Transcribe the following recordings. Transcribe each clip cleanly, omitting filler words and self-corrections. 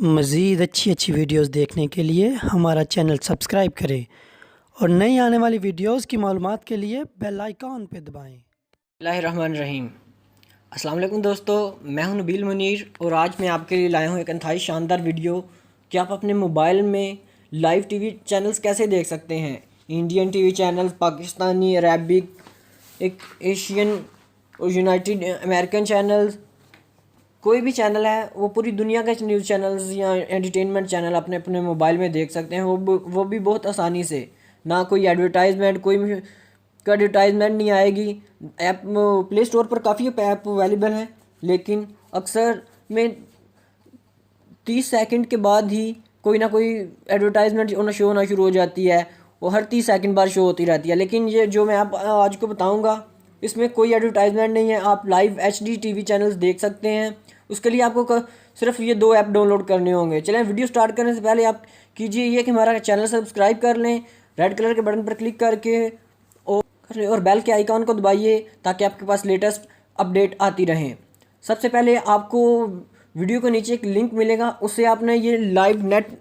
मज़ीद अच्छी अच्छी वीडियोस देखने के लिए हमारा चैनल सब्सक्राइब करें और नई आने वाली वीडियोस की मालूमात के लिए बेल आइकॉन पे दबाएं। बिस्मिल्लाहिर्रहमानिर्रहीम। अस्सलाम वालेकुम दोस्तों, मैं हूं नबील मुनीर और आज मैं आपके लिए लाया हूं एक इंतहाई शानदार वीडियो कि आप अपने मोबाइल में लाइव टीवी चैनल्स कैसे देख सकते हैं। Indian TV channels, Pakistani, Arabic, एक एशियन और यूनाइटेड अमेरिकन चैनल्स, कोई भी चैनल है वो पूरी दुनिया के न्यूज़ चैनल्स या एंटरटेनमेंट चैनल अपने अपने मोबाइल में देख सकते हैं। वो भी बहुत आसानी से, ना कोई एडवर्टाइजमेंट, कोई एडवर्टाइजमेंट नहीं आएगी। ऐप प्ले स्टोर पर काफ़ी ऐप अवेलेबल हैं, लेकिन अक्सर में 30 सेकंड के बाद ही कोई ना कोई एडवर्टाइजमेंट शो होना शुरू हो जाती है। वो हर 30 सेकंड बाद शो होती रहती है, लेकिन ये जो मैं आप आज को बताऊंगा इसमें कोई एडवर्टाइजमेंट नहीं है। आप लाइव HD टीवी चैनल्स देख सकते हैं। उसके लिए आपको सिर्फ ये 2 ऐप डाउनलोड करने होंगे। चलें, वीडियो स्टार्ट करने से पहले आप कीजिए ये कि हमारा चैनल सब्सक्राइब कर लें, रेड कलर के बटन पर क्लिक करके, और बेल के आइकॉन को दबाइए ताकि आपके पास लेटेस्ट अपडेट आती रहें। सबसे पहले आपको वीडियो के नीचे एक लिंक मिलेगा, उससे आपने ये नेट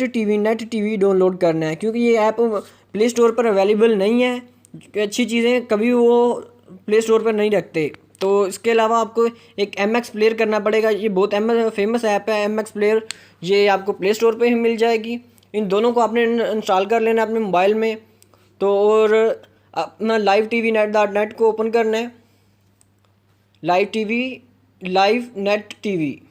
टीवी डाउनलोड करना है, क्योंकि ये ऐप प्ले स्टोर पर अवेलेबल नहीं है। अच्छी चीज़ें कभी वो प्ले स्टोर पर नहीं रखते। तो इसके अलावा आपको एक MX प्लेयर करना पड़ेगा। ये बहुत फेमस ऐप है MX प्लेयर, ये आपको प्ले स्टोर पे ही मिल जाएगी। इन दोनों को आपने इंस्टॉल कर लेना अपने मोबाइल में। तो और अपना लाइव टीवी नेट को ओपन करना है। लाइव नेट टीवी,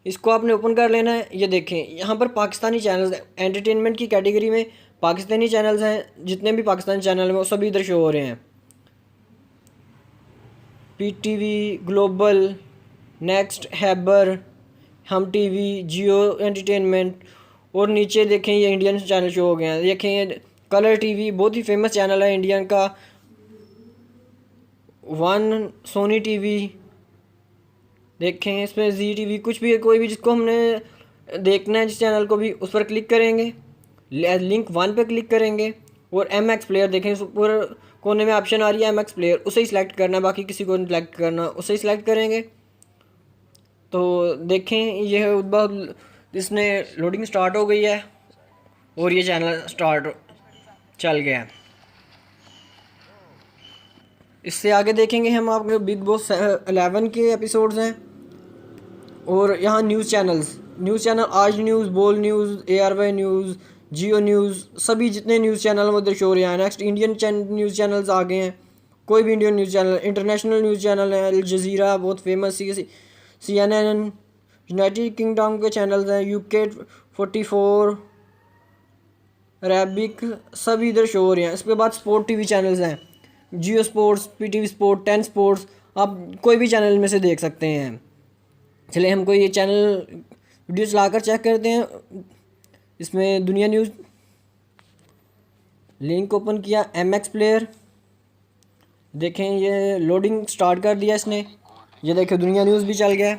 इसको आपने ओपन कर लेना है। ये देखें, यहाँ पर पाकिस्तानी चैनल्स, एंटरटेनमेंट की कैटेगरी में पाकिस्तानी चैनल्स हैं। जितने भी पाकिस्तानी चैनल हैं वो सभी इधर शो हो रहे हैं। PTV, ग्लोबल, नेक्स्ट, हैबर, हम टीवी, जियो एंटरटेनमेंट, और नीचे देखें ये इंडियन चैनल शो हो गए हैं। देखें ये कलर टीवी, बहुत ही फेमस चैनल है इंडियन का। वन, सोनी टीवी, देखें इसमें जी TV, कुछ भी, कोई भी जिसको हमने देखना है जिस चैनल को भी, उस पर क्लिक करेंगे, लिंक 1 पे क्लिक करेंगे और MX प्लेयर देखें, ऊपर कोने में ऑप्शन आ रही है MX प्लेयर, उसे ही सिलेक्ट करना है, बाकी किसी को नहीं सिलेक्ट करना, उसे ही सिलेक्ट करेंगे। तो देखें ये इसने लोडिंग स्टार्ट हो गई है और ये चैनल स्टार्ट चल गया है। इससे आगे देखेंगे हम आपके बिग बॉस 11 के एपिसोड्स हैं। और यहाँ न्यूज़ चैनल आज न्यूज़, बोल न्यूज़, ARY न्यूज़, जियो न्यूज़, सभी जितने न्यूज़ चैनल उधर शो हो रहे हैं। नेक्स्ट इंडियन न्यूज़ चैनल्स आ गए हैं। कोई भी Indian news channel, international news channel है, अल जज़ीरा बहुत फेमस, CNN, यूनाइटेड किंगडम के चैनल्स हैं, UK 44, अरबिक, सभी इधर शो हो रहे हैं। इसके बाद स्पोर्ट TV चैनल्स हैं, जियो स्पोर्ट्स, PTV स्पोर्ट, 10 स्पोर्ट्स, आप कोई भी चैनल में से देख सकते हैं। चलिए हम कोई ये चैनल वीडियो चलाकर चेक करते हैं। इसमें दुनिया न्यूज़, लिंक ओपन किया, MX प्लेयर, देखें ये लोडिंग स्टार्ट कर दिया इसने। ये देखें दुनिया न्यूज़ भी चल गया।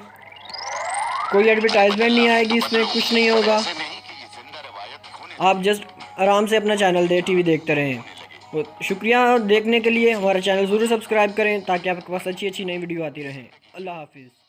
कोई एडवर्टाइजमेंट नहीं आएगी, इसमें कुछ नहीं होगा। आप जस्ट आराम से अपना चैनल टीवी देखते रहें। तो शुक्रिया देखने के लिए। हमारा चैनल ज़रूर सब्सक्राइब करें ताकि आपके पास अच्छी अच्छी नई वीडियो आती रहें। अल्लाह हाफिज़।